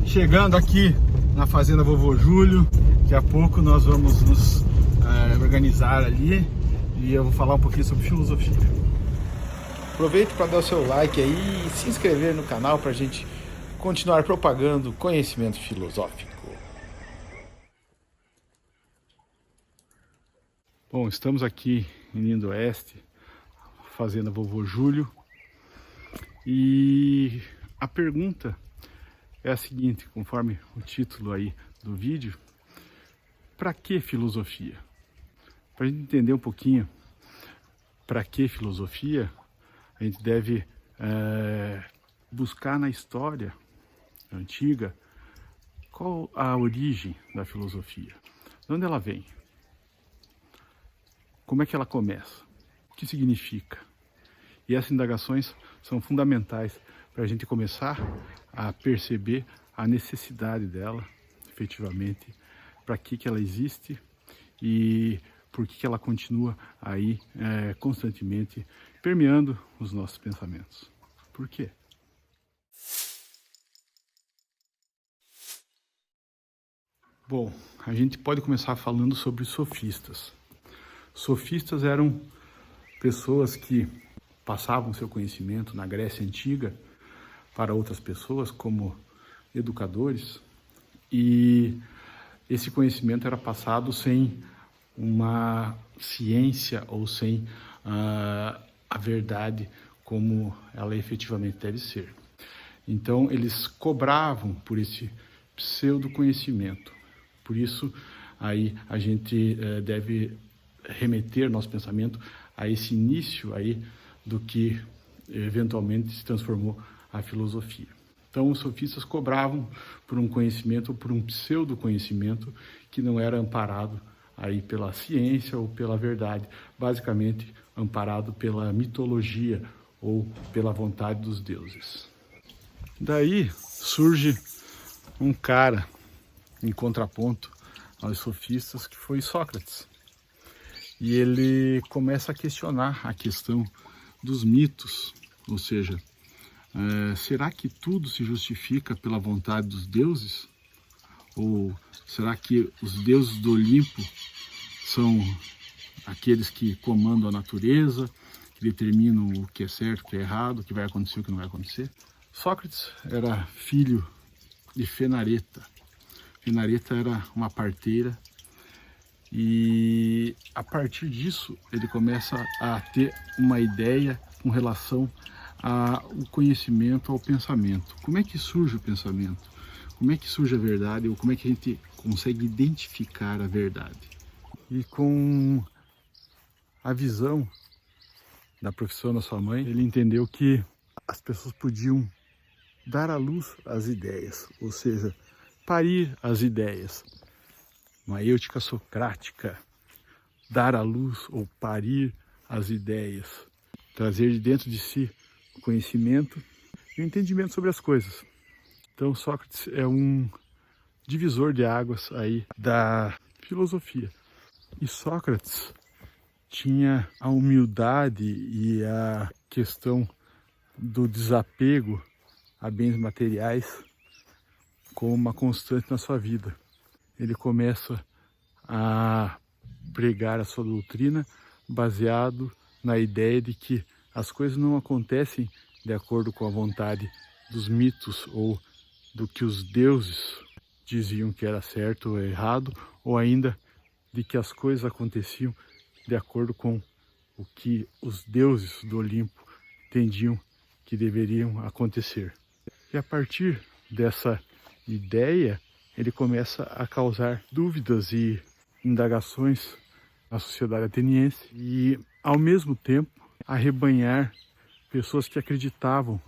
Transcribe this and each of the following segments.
Chegando aqui na fazenda Vovô Júlio, daqui a pouco nós vamos nos organizar ali e eu vou falar um pouquinho sobre filosofia. Aproveite para dar o seu like aí e se inscrever no canal para a gente continuar propagando conhecimento filosófico. Bom, estamos aqui em Lindo Oeste, fazenda Vovô Júlio, e a pergunta é a seguinte, conforme o título aí do vídeo: para que filosofia? Para a gente entender um pouquinho para que filosofia, a gente deve buscar na história antiga qual a origem da filosofia, de onde ela vem, como é que ela começa, o que significa. E essas indagações são fundamentais para a gente começar a perceber a necessidade dela, efetivamente, para que ela existe e por que ela continua aí constantemente permeando os nossos pensamentos. Por quê? Bom, a gente pode começar falando sobre os sofistas. Sofistas eram pessoas que passavam seu conhecimento na Grécia Antiga para outras pessoas como educadores, e esse conhecimento era passado sem uma ciência ou sem a verdade como ela efetivamente deve ser. Então eles cobravam por esse pseudo conhecimento. Por isso aí a gente deve remeter nosso pensamento a esse início aí do que eventualmente se transformou a filosofia. Então os sofistas cobravam por um conhecimento ou por um pseudo conhecimento que não era amparado aí pela ciência ou pela verdade, basicamente amparado pela mitologia ou pela vontade dos deuses. Daí surge um cara em contraponto aos sofistas, que foi Sócrates. E ele começa a questionar a questão dos mitos, ou seja, será que tudo se justifica pela vontade dos deuses? Ou será que os deuses do Olimpo são aqueles que comandam a natureza, que determinam o que é certo, o que é errado, o que vai acontecer, o que não vai acontecer? Sócrates era filho de Fenareta. Fenareta era uma parteira, e a partir disso ele começa a ter uma ideia com relação ao conhecimento, ao pensamento. Como é que surge o pensamento? Como é que surge a verdade? Ou como é que a gente consegue identificar a verdade? E com a visão da profissão da sua mãe, ele entendeu que as pessoas podiam dar à luz as ideias, ou seja, parir as ideias. Maêutica socrática, dar à luz ou parir as ideias, trazer de dentro de si o conhecimento e o entendimento sobre as coisas. Então Sócrates é um divisor de águas aí da filosofia. E Sócrates tinha a humildade e a questão do desapego a bens materiais como uma constante na sua vida. Ele começa a pregar a sua doutrina baseado na ideia de que as coisas não acontecem de acordo com a vontade dos mitos ou do que os deuses diziam que era certo ou errado, ou ainda de que as coisas aconteciam de acordo com o que os deuses do Olimpo entendiam que deveriam acontecer. E a partir dessa ideia, ele começa a causar dúvidas e indagações na sociedade ateniense e, ao mesmo tempo, arrebanhar pessoas que acreditavam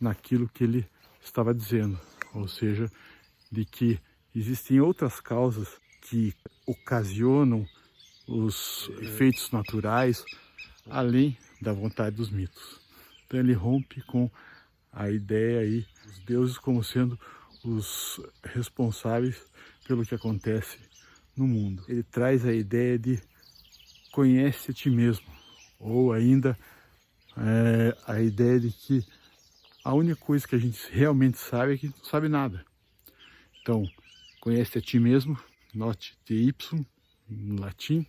naquilo que ele estava dizendo, ou seja, de que existem outras causas que ocasionam os efeitos naturais além da vontade dos mitos. Então ele rompe com a ideia aí dos deuses como sendo os responsáveis pelo que acontece no mundo. Ele traz a ideia de conhece a ti mesmo, ou ainda a ideia de que a única coisa que a gente realmente sabe é que a gente não sabe nada. Então, conhece a ti mesmo, note TY, em latim.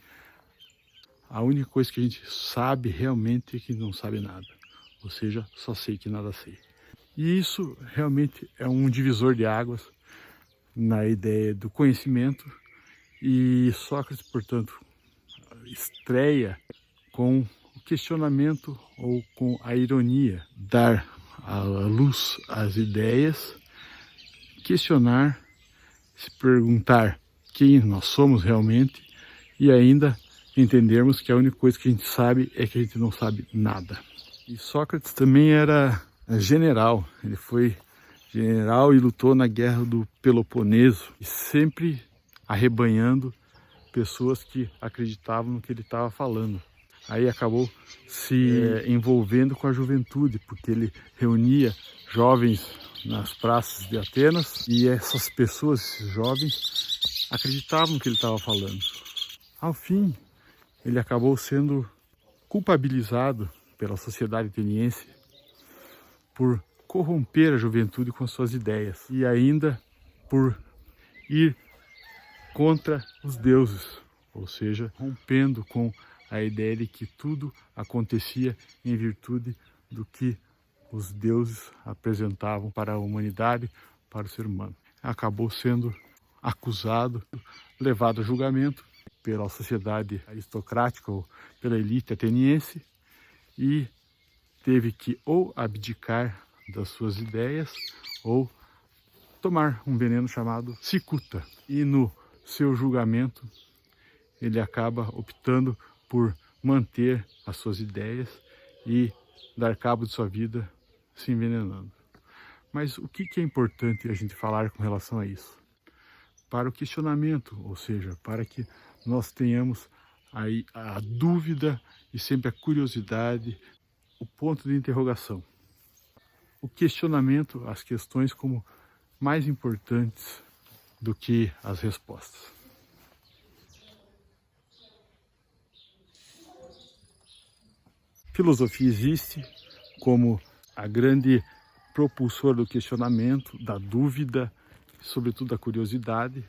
A única coisa que a gente sabe realmente é que não sabe nada. Ou seja, só sei que nada sei. E isso realmente é um divisor de águas na ideia do conhecimento. E Sócrates, portanto, estreia com o questionamento ou com a ironia, dar à luz às ideias, questionar, se perguntar quem nós somos realmente e ainda entendermos que a única coisa que a gente sabe é que a gente não sabe nada. E Sócrates também era general, ele foi general e lutou na guerra do Peloponeso, e sempre arrebanhando pessoas que acreditavam no que ele estava falando. Aí acabou se envolvendo com a juventude, porque ele reunia jovens nas praças de Atenas e essas pessoas, esses jovens, acreditavam no que ele estava falando. Ao fim, ele acabou sendo culpabilizado pela sociedade ateniense por corromper a juventude com suas ideias e ainda por ir contra os deuses, ou seja, rompendo com a ideia de que tudo acontecia em virtude do que os deuses apresentavam para a humanidade, para o ser humano. Acabou sendo acusado, levado a julgamento pela sociedade aristocrática ou pela elite ateniense e teve que ou abdicar das suas ideias ou tomar um veneno chamado cicuta. E no seu julgamento ele acaba optando por manter as suas ideias e dar cabo de sua vida se envenenando. Mas o que é importante a gente falar com relação a isso? Para o questionamento, ou seja, para que nós tenhamos aí a dúvida e sempre a curiosidade, o ponto de interrogação. O questionamento, as questões como mais importantes do que as respostas. Filosofia existe como a grande propulsora do questionamento, da dúvida, sobretudo da curiosidade,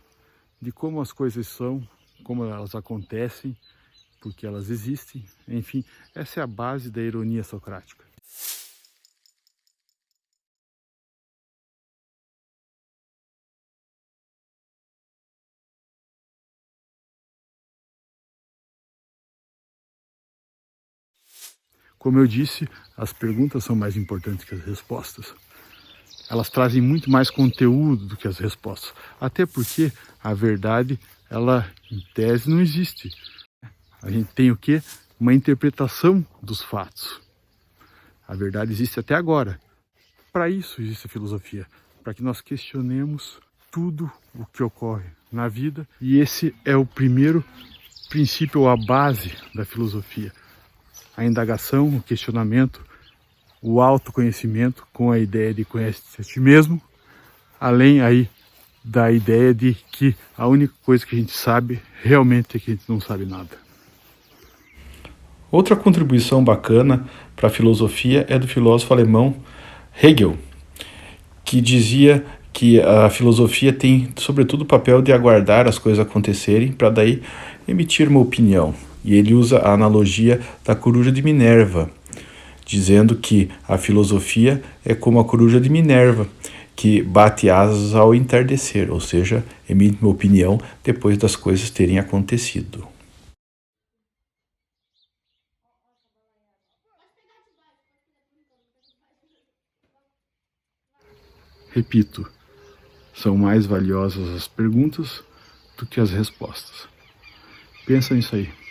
de como as coisas são, como elas acontecem, porque elas existem. Enfim, essa é a base da ironia socrática. Como eu disse, as perguntas são mais importantes que as respostas. Elas trazem muito mais conteúdo do que as respostas. Até porque a verdade, ela em tese não existe. A gente tem o quê? Uma interpretação dos fatos. A verdade existe até agora. Para isso existe a filosofia, para que nós questionemos tudo o que ocorre na vida. E esse é o primeiro princípio, ou a base da filosofia. A indagação, o questionamento, o autoconhecimento com a ideia de conhecer a ti mesmo, além aí da ideia de que a única coisa que a gente sabe realmente é que a gente não sabe nada. Outra contribuição bacana para a filosofia é do filósofo alemão Hegel, que dizia que a filosofia tem, sobretudo, o papel de aguardar as coisas acontecerem para daí emitir uma opinião. E ele usa a analogia da coruja de Minerva, dizendo que a filosofia é como a coruja de Minerva, que bate asas ao entardecer, ou seja, emite uma opinião depois das coisas terem acontecido. Repito, são mais valiosas as perguntas do que as respostas. Pensa nisso aí.